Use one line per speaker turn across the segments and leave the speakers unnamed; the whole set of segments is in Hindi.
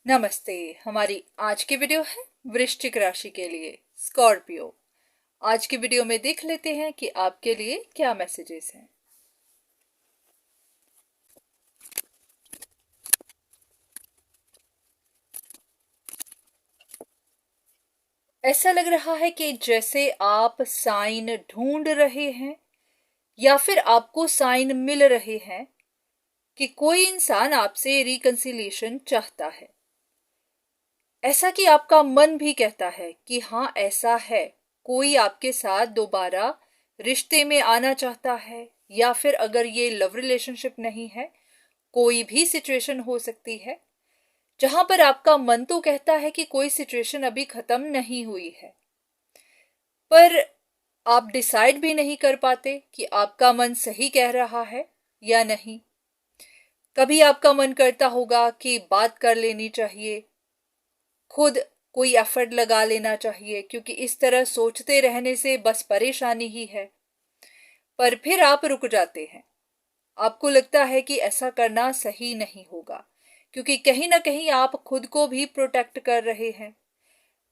नमस्ते। हमारी आज की वीडियो है वृश्चिक राशि के लिए स्कॉर्पियो। आज की वीडियो में देख लेते हैं कि आपके लिए क्या मैसेजेस हैं। ऐसा लग रहा है कि जैसे आप साइन ढूंढ रहे हैं या फिर आपको साइन मिल रहे हैं कि कोई इंसान आपसे रिकंसिलिएशन चाहता है। ऐसा कि आपका मन भी कहता है कि हाँ ऐसा है, कोई आपके साथ दोबारा रिश्ते में आना चाहता है, या फिर अगर ये लव रिलेशनशिप नहीं है, कोई भी सिचुएशन हो सकती है जहां पर आपका मन तो कहता है कि कोई सिचुएशन अभी खत्म नहीं हुई है, पर आप डिसाइड भी नहीं कर पाते कि आपका मन सही कह रहा है या नहीं। कभी आपका मन करता होगा कि बात कर लेनी चाहिए, खुद कोई एफर्ट लगा लेना चाहिए, क्योंकि इस तरह सोचते रहने से बस परेशानी ही है। पर फिर आप रुक जाते हैं। आपको लगता है कि ऐसा करना सही नहीं होगा, क्योंकि कहीं ना कहीं आप खुद को भी प्रोटेक्ट कर रहे हैं।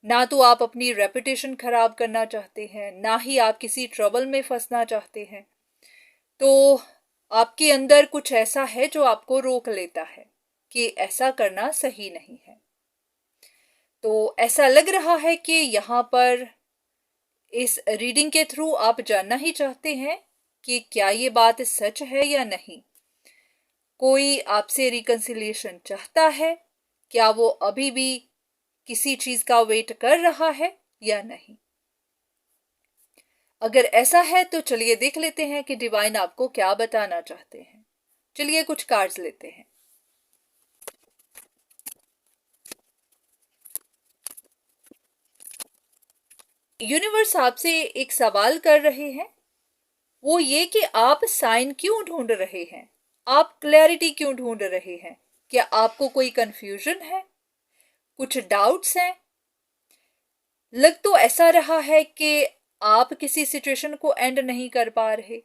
ना तो आप अपनी रेपुटेशन खराब करना चाहते हैं, ना ही आप किसी ट्रबल में फंसना चाहते हैं। तो आपके अंदर कुछ ऐसा है जो आपको रोक लेता है कि ऐसा करना सही नहीं है। तो ऐसा लग रहा है कि यहाँ पर इस रीडिंग के थ्रू आप जानना ही चाहते हैं कि क्या ये बात सच है या नहीं। कोई आपसे रिकंसिलिएशन चाहता है, क्या वो अभी भी किसी चीज का वेट कर रहा है या नहीं। अगर ऐसा है तो चलिए देख लेते हैं कि डिवाइन आपको क्या बताना चाहते हैं। चलिए कुछ कार्ड्स लेते हैं। यूनिवर्स आपसे एक सवाल कर रहे हैं, वो ये कि आप साइन क्यों ढूंढ रहे हैं, आप क्लैरिटी क्यों ढूंढ रहे हैं। क्या आपको कोई कंफ्यूजन है, कुछ डाउट्स हैं। लग तो ऐसा रहा है कि आप किसी सिचुएशन को एंड नहीं कर पा रहे,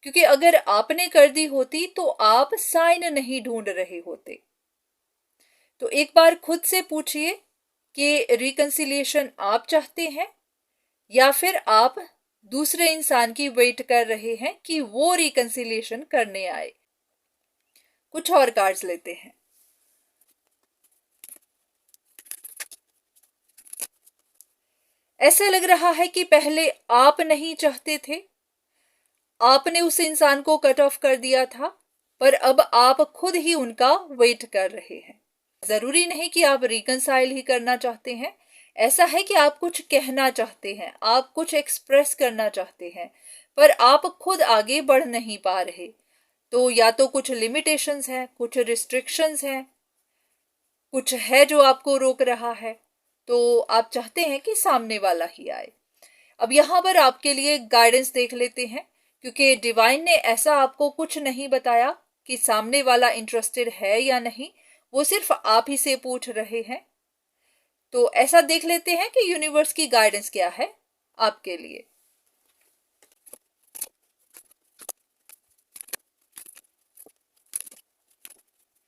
क्योंकि अगर आपने कर दी होती तो आप साइन नहीं ढूंढ रहे होते। तो एक बार खुद से पूछिए कि रिकंसिलिएशन आप चाहते हैं या फिर आप दूसरे इंसान की वेट कर रहे हैं कि वो रिकंसिलिएशन करने आए। कुछ और कार्ड्स लेते हैं। ऐसा लग रहा है कि पहले आप नहीं चाहते थे, आपने उस इंसान को कट ऑफ कर दिया था, पर अब आप खुद ही उनका वेट कर रहे हैं। जरूरी नहीं कि आप रिकंसाइल ही करना चाहते हैं। ऐसा है कि आप कुछ कहना चाहते हैं, आप कुछ एक्सप्रेस करना चाहते हैं, पर आप खुद आगे बढ़ नहीं पा रहे। तो या तो कुछ लिमिटेशंस हैं, कुछ रिस्ट्रिक्शंस हैं, कुछ है जो आपको रोक रहा है। तो आप चाहते हैं कि सामने वाला ही आए। अब यहाँ पर आपके लिए गाइडेंस देख लेते हैं, क्योंकि डिवाइन ने ऐसा आपको कुछ नहीं बताया कि सामने वाला इंटरेस्टेड है या नहीं, वो सिर्फ आप ही से पूछ रहे हैं। तो ऐसा देख लेते हैं कि यूनिवर्स की गाइडेंस क्या है आपके लिए।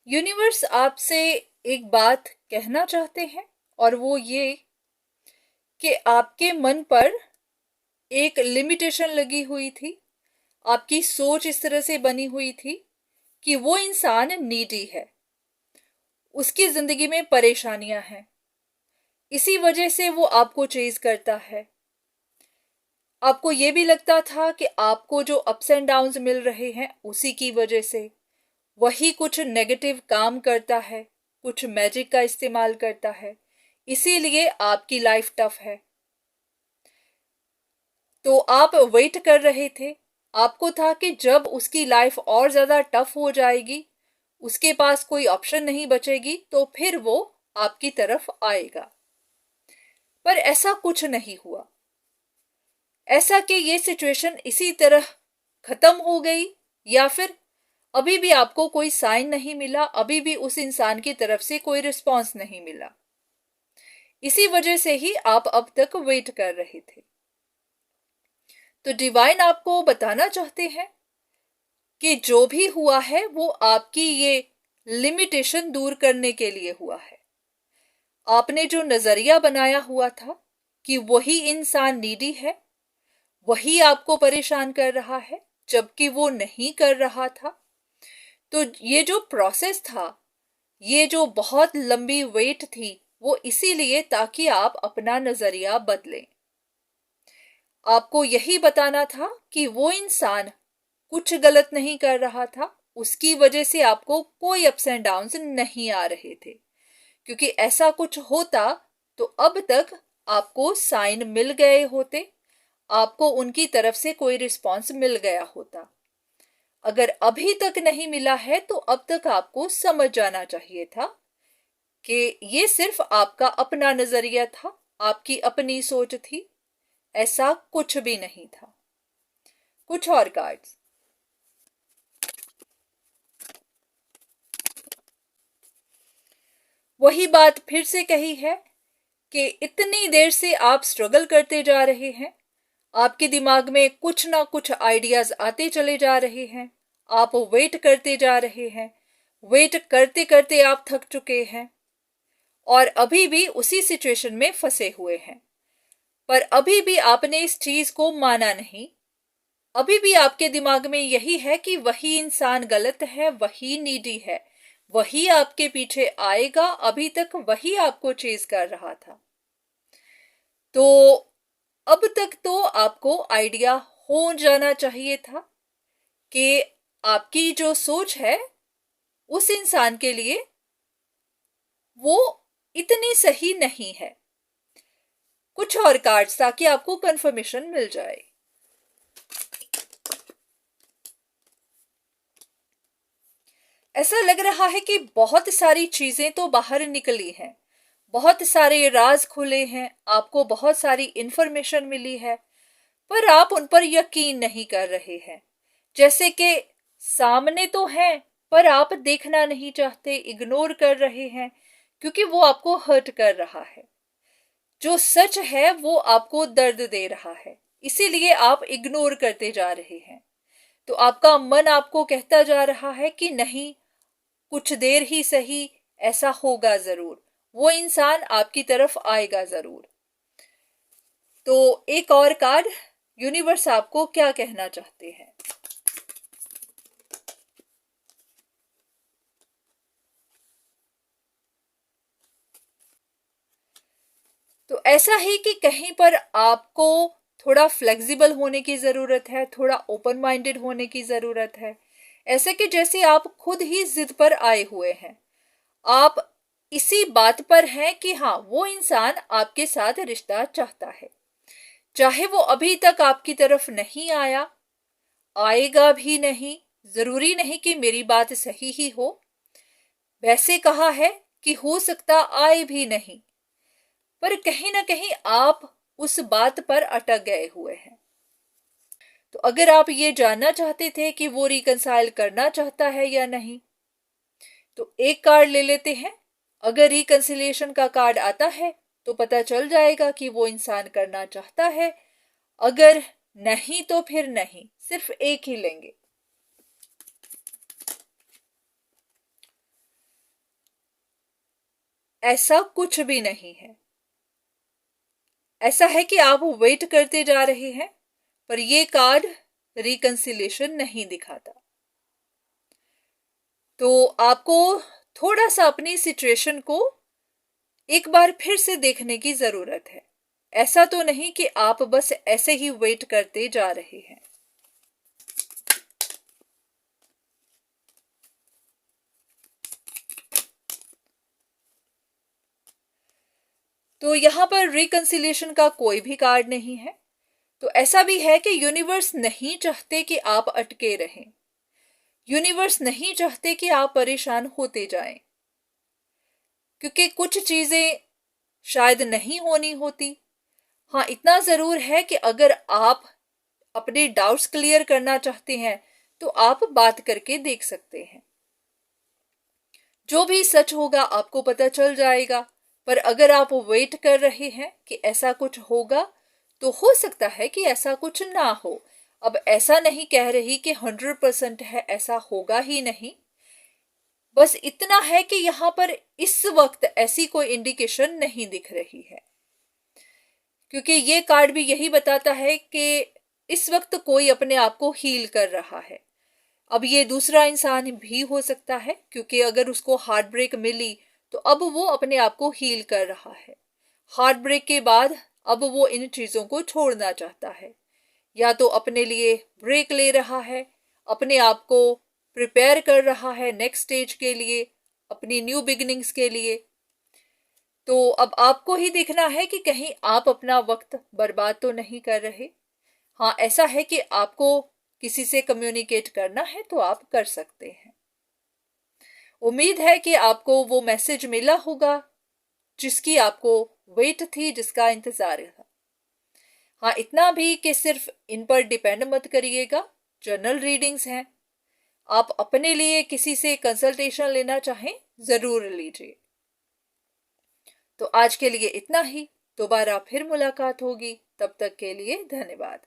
यूनिवर्स आपसे एक बात कहना चाहते हैं, और वो ये कि आपके मन पर एक लिमिटेशन लगी हुई थी। आपकी सोच इस तरह से बनी हुई थी कि वो इंसान नीडी है, उसकी जिंदगी में परेशानियां हैं, इसी वजह से वो आपको चेज करता है। आपको ये भी लगता था कि आपको जो अप्स एंड डाउन्स मिल रहे हैं उसी की वजह से वही कुछ नेगेटिव काम करता है, कुछ मैजिक का इस्तेमाल करता है, इसीलिए आपकी लाइफ टफ है। तो आप वेट कर रहे थे। आपको था कि जब उसकी लाइफ और ज्यादा टफ हो जाएगी, उसके पास कोई ऑप्शन नहीं बचेगी, तो फिर वो आपकी तरफ आएगा। पर ऐसा कुछ नहीं हुआ। ऐसा कि ये सिचुएशन इसी तरह खत्म हो गई, या फिर अभी भी आपको कोई साइन नहीं मिला, अभी भी उस इंसान की तरफ से कोई रिस्पॉन्स नहीं मिला। इसी वजह से ही आप अब तक वेट कर रहे थे। तो डिवाइन आपको बताना चाहते हैं कि जो भी हुआ है वो आपकी ये लिमिटेशन दूर करने के लिए हुआ है। आपने जो नजरिया बनाया हुआ था कि वही इंसान नीडी है, वही आपको परेशान कर रहा है, जबकि वो नहीं कर रहा था। तो ये जो प्रोसेस था, ये जो बहुत लंबी वेट थी, वो इसीलिए ताकि आप अपना नजरिया बदलें। आपको यही बताना था कि वो इंसान कुछ गलत नहीं कर रहा था, उसकी वजह से आपको कोई अप्स एंड डाउन्स नहीं आ रहे थे। क्योंकि ऐसा कुछ होता तो अब तक आपको साइन मिल गए होते, आपको उनकी तरफ से कोई रिस्पांस मिल गया होता। अगर अभी तक नहीं मिला है तो अब तक आपको समझ जाना चाहिए था कि ये सिर्फ आपका अपना नजरिया था, आपकी अपनी सोच थी, ऐसा कुछ भी नहीं था। कुछ और कार्ड्स। वही बात फिर से कही है कि इतनी देर से आप स्ट्रगल करते जा रहे हैं, आपके दिमाग में कुछ ना कुछ आइडियाज आते चले जा रहे हैं, आप वेट करते जा रहे हैं, वेट करते करते आप थक चुके हैं और अभी भी उसी सिचुएशन में फंसे हुए हैं। पर अभी भी आपने इस चीज को माना नहीं। अभी भी आपके दिमाग में यही है कि वही इंसान गलत है, वही नीडी है, वही आपके पीछे आएगा, अभी तक वही आपको चेज कर रहा था। तो अब तक तो आपको आइडिया हो जाना चाहिए था कि आपकी जो सोच है उस इंसान के लिए वो इतनी सही नहीं है। कुछ और कार्ड्स ताकि आपको कंफर्मेशन मिल जाए। ऐसा लग रहा है कि बहुत सारी चीजें तो बाहर निकली हैं, बहुत सारे राज खुले हैं, आपको बहुत सारी इंफॉर्मेशन मिली है, पर आप उन पर यकीन नहीं कर रहे हैं। जैसे कि सामने तो है पर आप देखना नहीं चाहते, इग्नोर कर रहे हैं क्योंकि वो आपको हर्ट कर रहा है। जो सच है वो आपको दर्द दे रहा है, इसीलिए आप इग्नोर करते जा रहे हैं। तो आपका मन आपको कहता जा रहा है कि नहीं, कुछ देर ही सही, ऐसा होगा जरूर, वो इंसान आपकी तरफ आएगा जरूर। तो एक और कार्ड, यूनिवर्स आपको क्या कहना चाहते हैं। तो ऐसा ही कि कहीं पर आपको थोड़ा फ्लेक्सिबल होने की जरूरत है, थोड़ा ओपन माइंडेड होने की जरूरत है। ऐसे कि जैसे आप खुद ही जिद पर आए हुए हैं, आप इसी बात पर हैं कि हाँ, वो इंसान आपके साथ रिश्ता चाहता है, चाहे वो अभी तक आपकी तरफ नहीं आया, आएगा भी नहीं। जरूरी नहीं कि मेरी बात सही ही हो, वैसे कहा है कि हो सकता आए भी नहीं, पर कहीं ना कहीं आप उस बात पर अटक गए हुए हैं। तो अगर आप ये जानना चाहते थे कि वो रिकंसाइल करना चाहता है या नहीं, तो एक कार्ड ले लेते हैं। अगर रिकंसिलिएशन का कार्ड आता है तो पता चल जाएगा कि वो इंसान करना चाहता है, अगर नहीं तो फिर नहीं, सिर्फ एक ही लेंगे। ऐसा कुछ भी नहीं है। ऐसा है कि आप वेट करते जा रहे हैं, पर ये कार्ड रिकंसिलिएशन नहीं दिखाता। तो आपको थोड़ा सा अपनी सिचुएशन को एक बार फिर से देखने की जरूरत है। ऐसा तो नहीं कि आप बस ऐसे ही वेट करते जा रहे हैं। तो यहां पर रिकंसिलिएशन का कोई भी कार्ड नहीं है। तो ऐसा भी है कि यूनिवर्स नहीं चाहते कि आप अटके रहें, यूनिवर्स नहीं चाहते कि आप परेशान होते जाएं, क्योंकि कुछ चीजें शायद नहीं होनी होती। हाँ, इतना जरूर है कि अगर आप अपने डाउट्स क्लियर करना चाहते हैं तो आप बात करके देख सकते हैं, जो भी सच होगा आपको पता चल जाएगा। पर अगर आप वेट कर रहे हैं कि ऐसा कुछ होगा, तो हो सकता है कि ऐसा कुछ ना हो। अब ऐसा नहीं कह रही कि 100% है, ऐसा होगा ही नहीं। बस इतना है कि यहाँ पर इस वक्त ऐसी कोई इंडिकेशन नहीं दिख रही है, क्योंकि ये कार्ड भी यही बताता है कि इस वक्त कोई अपने आप को हील कर रहा है। अब ये दूसरा इंसान भी हो सकता है, क्योंकि अगर उसको हार्ट ब्रेक मिली तो अब वो अपने आप को हील कर रहा है। हार्ट ब्रेक के बाद अब वो इन चीजों को छोड़ना चाहता है, या तो अपने लिए ब्रेक ले रहा है, अपने आप को प्रिपेयर कर रहा है नेक्स्ट स्टेज के लिए, अपनी न्यू बिगिनिंग्स के लिए। तो अब आपको ही देखना है कि कहीं आप अपना वक्त बर्बाद तो नहीं कर रहे। हाँ, ऐसा है कि आपको किसी से कम्युनिकेट करना है तो आप कर सकते हैं। उम्मीद है कि आपको वो मैसेज मिला होगा जिसकी आपको वेट थी, जिसका इंतजार था। हाँ, इतना भी कि सिर्फ इन पर डिपेंड मत करिएगा, जनरल रीडिंग्स हैं। आप अपने लिए किसी से कंसल्टेशन लेना चाहें जरूर लीजिए। तो आज के लिए इतना ही, दोबारा फिर मुलाकात होगी, तब तक के लिए धन्यवाद।